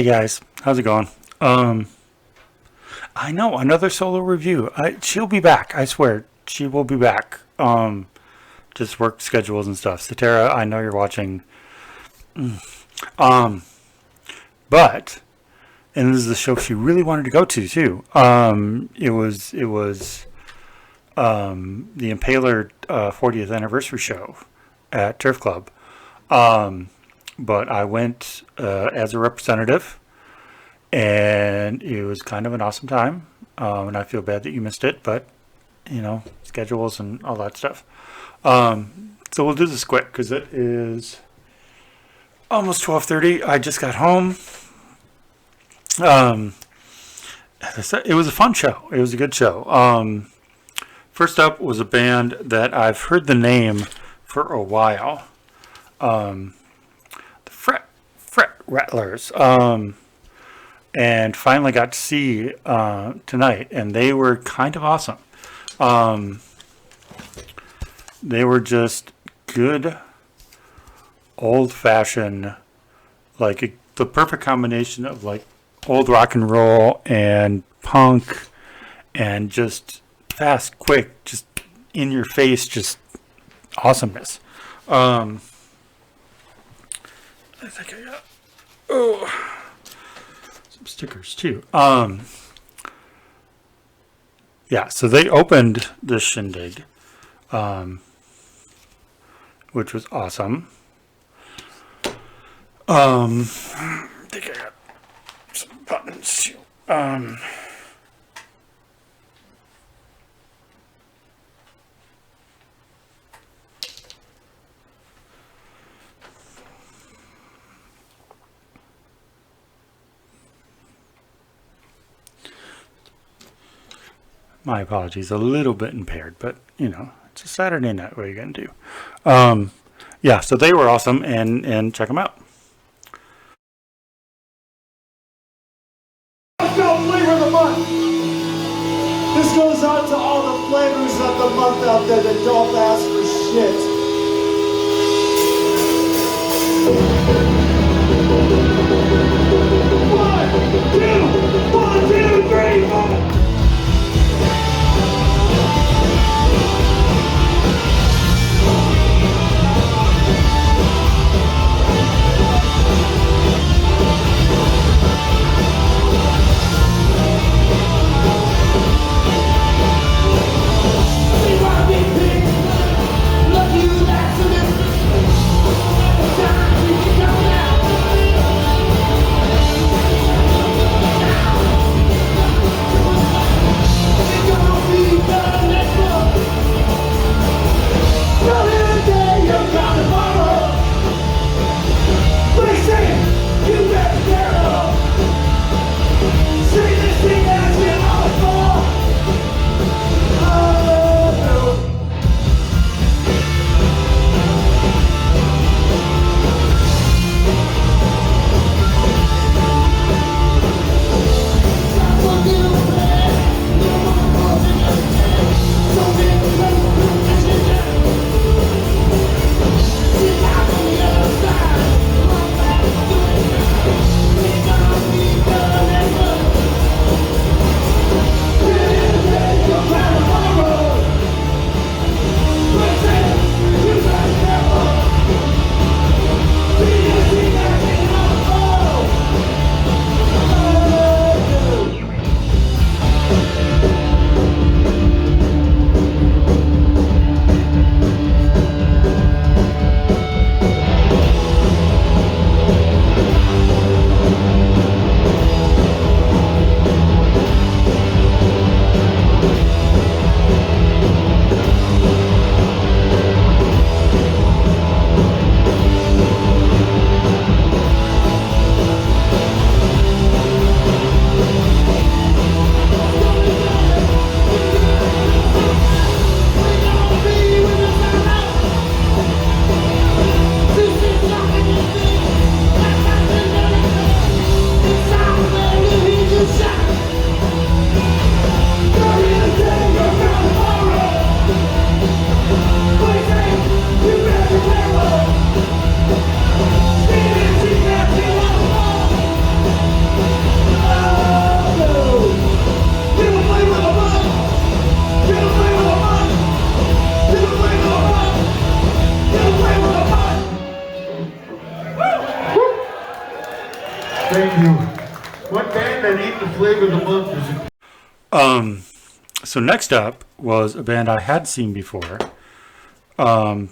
Hey guys, how's it going? I know another solo review. She'll be back. I swear, she will be back. Just work schedules and stuff. So Tara, I know you're watching. Um, but and this is the show she really wanted to go to too. It was the Impaler 40th anniversary show at Turf Club. But I went as a representative, and it was kind of an awesome time. And I feel bad that you missed it, but schedules and all that stuff. So we'll do this quick because it is almost 12:30. I just got home. As I said, it was a fun show. It was a good show. First up was a band that I've heard the name for a while. The Fret Rattlers. And finally got to see tonight, and they were kind of awesome. They were just good, old-fashioned, like the perfect combination of like old rock and roll and punk, and just fast, quick, just in your face, just awesomeness. I think I got some stickers too. Yeah, so they opened the shindig, which was awesome. I think I got some buttons too. My apologies, a little bit impaired, but it's a Saturday night. What are you gonna do? Yeah, so they were awesome, and check them out. Flavor of the month. This goes out to all the flavors of the month out there that don't ask for shit. One, two, three, four. Love you, that's an What band that ain't the flavor of the month is it? So next up was a band I had seen before. So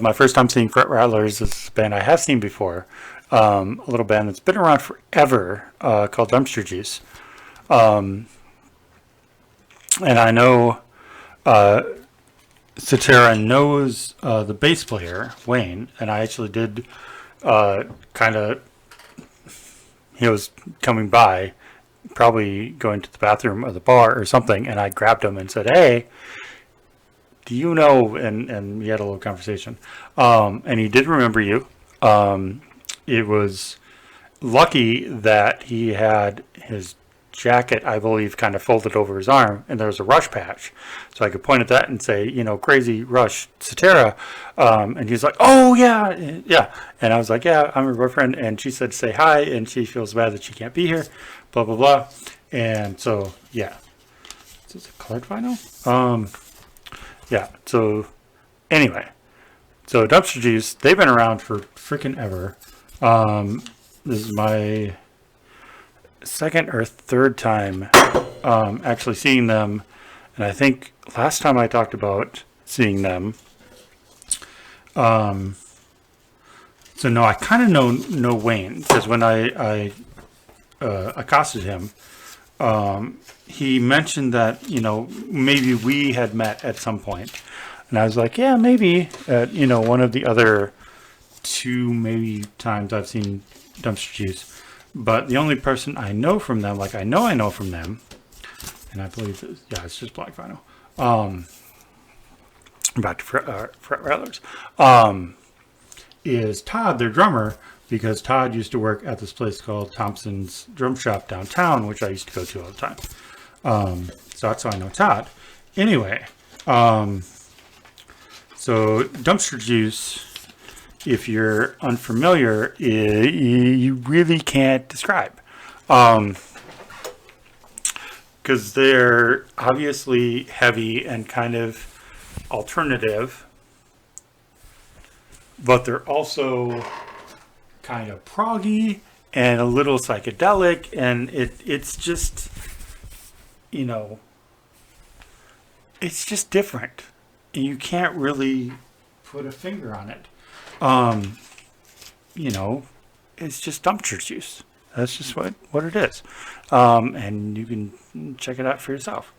my first time seeing Fret Rattlers is a band I have seen before. A little band that's been around forever called Dumpster Juice. And I know Cetera knows the bass player, Wayne, and I actually did kind of, he was coming by, probably going to the bathroom or the bar or something, and I grabbed him and said, "Hey, do you know?" And we had a little conversation. And he did remember you. It was lucky that he had his jacket, I believe, kind of folded over his arm, and there was a Rush patch, so I could point at that and say, "Crazy Rush, Cetera." And he's like, "Oh yeah, yeah." And I was like, "Yeah, I'm her boyfriend." And she said, "Say hi," and she feels bad that she can't be here. Blah blah blah. And so yeah, is this a colored vinyl? Yeah. So anyway, so Dumpster Juice, they've been around for freaking ever. This is my second or third time actually seeing them, and I think last time I talked about seeing them. So no, I kind of know Wayne, because when I accosted him, he mentioned that maybe we had met at some point, and I was like, yeah, maybe at one of the other two maybe times I've seen Dumpster Juice. But the only person I know from them, like I know from them, and I believe it's just black vinyl. Back to Fret Rattlers, is Todd, their drummer, because Todd used to work at this place called Thompson's Drum Shop downtown, which I used to go to all the time. So that's how I know Todd. Anyway, so Dumpster Juice, if you're unfamiliar, you really can't describe. Because they're obviously heavy and kind of alternative, but they're also kind of proggy and a little psychedelic, and it's just, it's just different. And you can't really put a finger on it. It's just Dumpster Juice. That's just what it is. And you can check it out for yourself.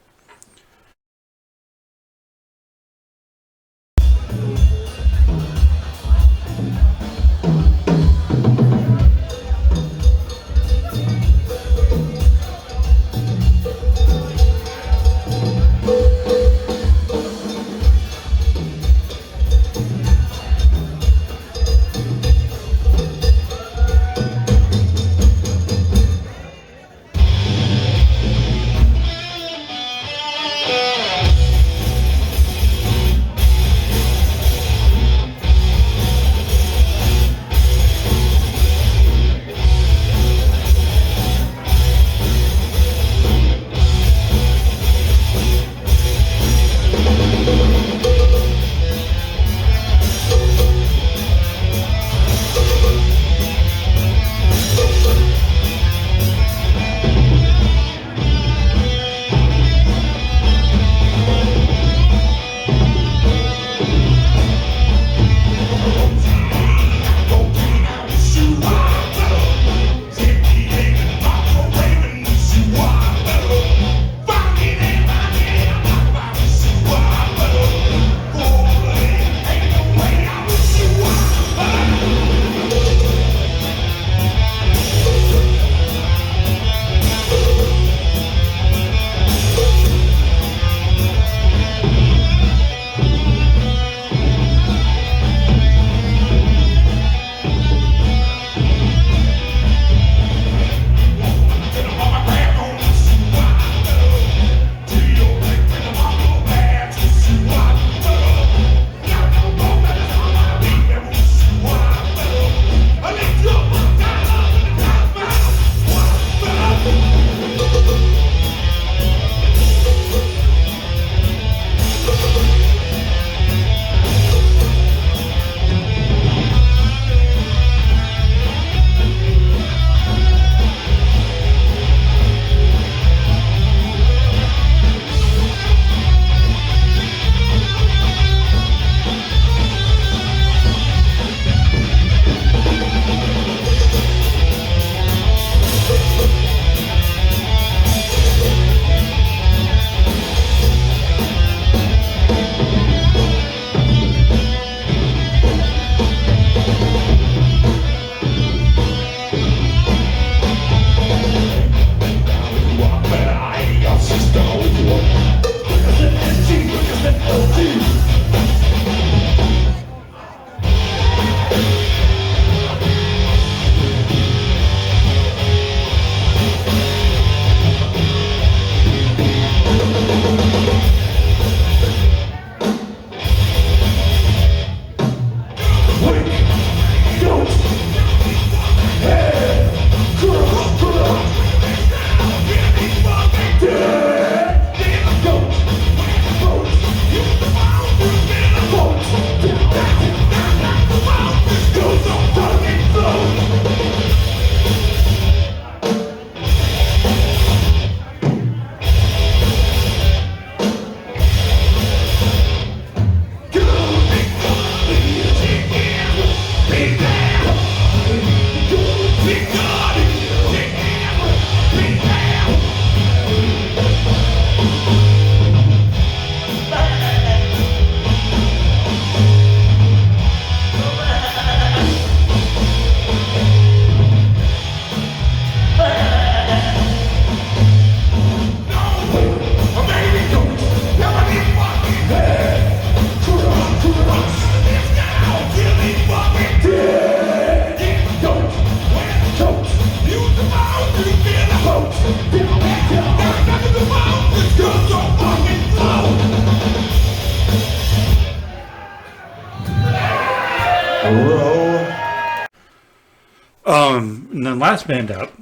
And then last band up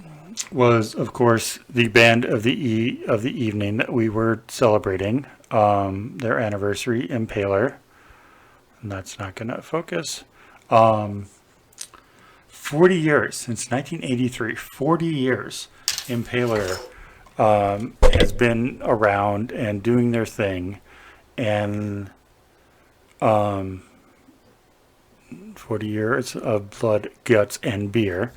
was, of course, the band of the evening that we were celebrating, their anniversary, Impaler. And that's not going to focus. 40 years since 1983. 40 years, Impaler has been around and doing their thing, and 40 years of blood, guts, and beer.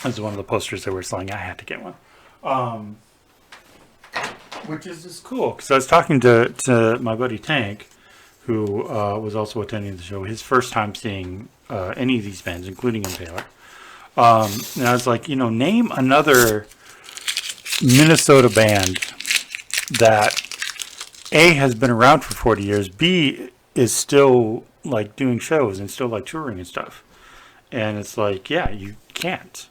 This is one of the posters they were selling. I had to get one. Which is just cool, because I was talking to my buddy Tank, who was also attending the show, his first time seeing any of these bands, including Impaler. And I was like, name another Minnesota band that A, has been around for 40 years, B, is still like doing shows and still like touring and stuff. And it's like, yeah, you can't.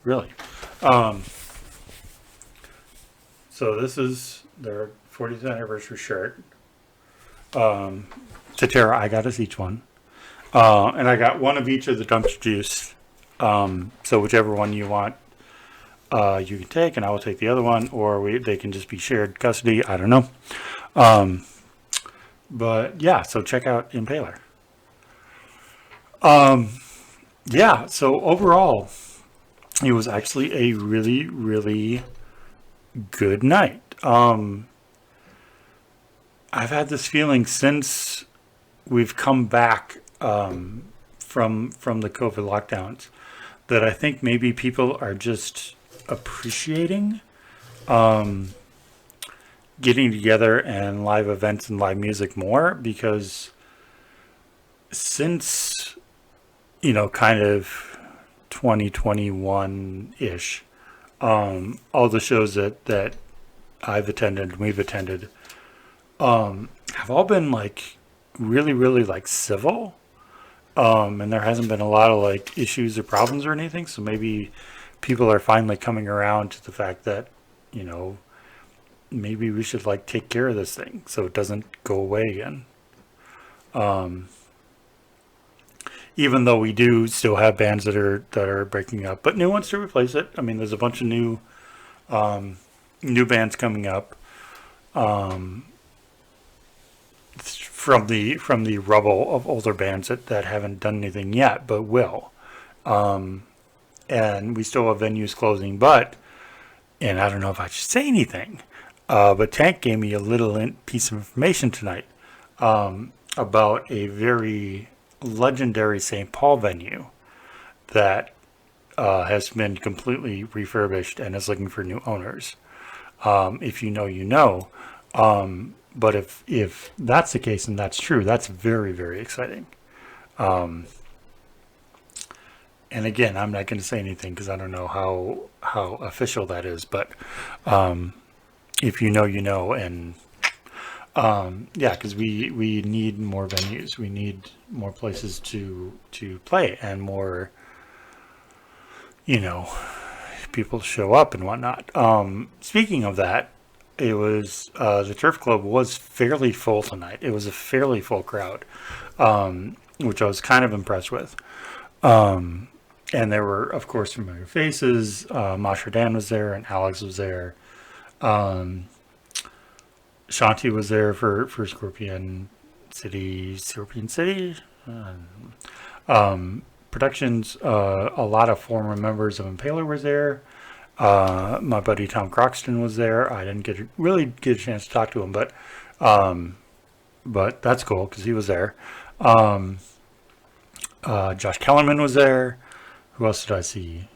Really. So this is their 40th anniversary shirt. To Tara, I got us each one. And I got one of each of the dumpster juice. So whichever one you want, you can take, and I will take the other one, or they can just be shared custody. I don't know. But yeah, so check out Impaler. Yeah, so overall, it was actually a really, really good night. I've had this feeling since we've come back from the COVID lockdowns that I think maybe people are just appreciating getting together and live events and live music more, because since kind of 2021-ish, all the shows that I've attended, we've attended, have all been like really, really like civil, and there hasn't been a lot of like issues or problems or anything. So maybe people are finally coming around to the fact that maybe we should like take care of this thing so it doesn't go away again. Even though we do still have bands that are breaking up, but new ones to replace it. I mean, there's a bunch of new bands coming up from the rubble of older bands that haven't done anything yet, but will. and we still have venues closing, and I don't know if I should say anything, but Tank gave me a little piece of information tonight about a very legendary St. Paul venue that has been completely refurbished and is looking for new owners. If you know, you know. But if that's the case and that's true, that's very, very exciting. And again, I'm not going to say anything because I don't know how official that is. But if you know, you know. And yeah, because we need more venues. We need more places to play and more, people show up and whatnot. Speaking of that, it was the Turf Club was fairly full tonight. It was a fairly full crowd, which I was kind of impressed with. And there were, of course, familiar faces. Masha Dan was there, and Alex was there. Shanti was there for Scorpion City. Productions. A lot of former members of Impaler was there. My buddy Tom Croxton was there. I didn't really get a chance to talk to him, but that's cool because he was there. Josh Kellerman was there. Who else did I see?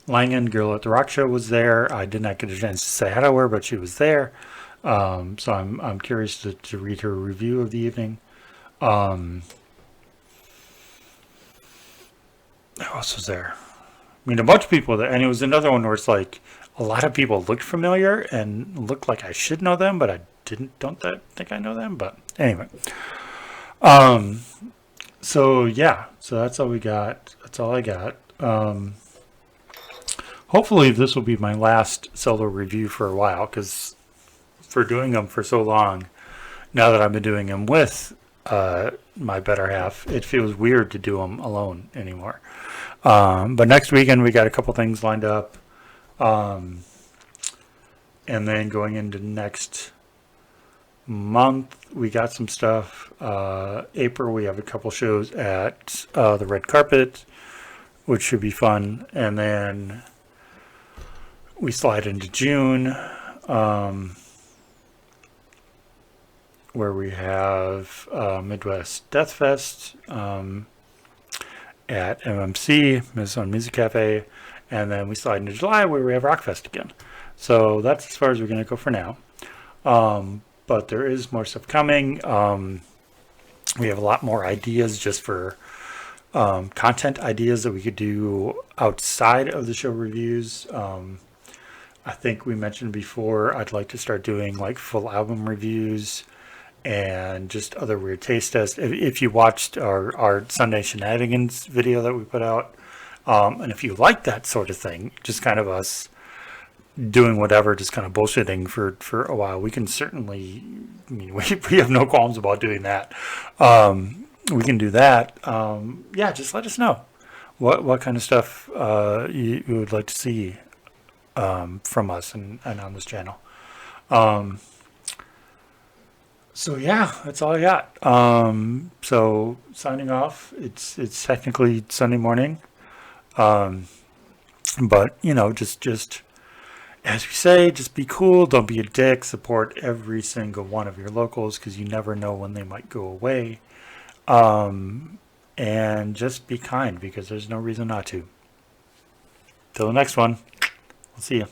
Langan, Girl at the Rock Show, was there. I did not get a chance to say hi to her, but she was there. So I'm curious to read her review of the evening. Who else was there? I mean, a bunch of people there, and it was another one where it's like a lot of people looked familiar and looked like I should know them, but I don't think I know them. But anyway, so yeah, so that's all we got. That's all I got. Hopefully this will be my last solo review for a while, because for doing them for so long, now that I've been doing them with my better half, it feels weird to do them alone anymore. But next weekend we got a couple things lined up, and then going into next month we got some stuff. April we have a couple shows at the Red Carpet, which should be fun, and then we slide into June, where we have Midwest Death Fest at MMC, Minnesota Music Cafe, and then we slide into July where we have Rockfest again. So that's as far as we're going to go for now. But there is more stuff coming. We have a lot more ideas just for content ideas that we could do outside of the show reviews. I think we mentioned before, I'd like to start doing like full album reviews and just other weird taste tests. If you watched our Sunday Shenanigans video that we put out, and if you like that sort of thing, just kind of us doing whatever, just kind of bullshitting for a while, we can certainly, we have no qualms about doing that. We can do that. Yeah, just let us know what kind of stuff you would like to see from us and on this channel. So yeah, that's all I got. So signing off. It's technically Sunday morning, but just as we say, just be cool. Don't be a dick. Support every single one of your locals, because you never know when they might go away. And just be kind, because there's no reason not to. Till the next one. We'll see you.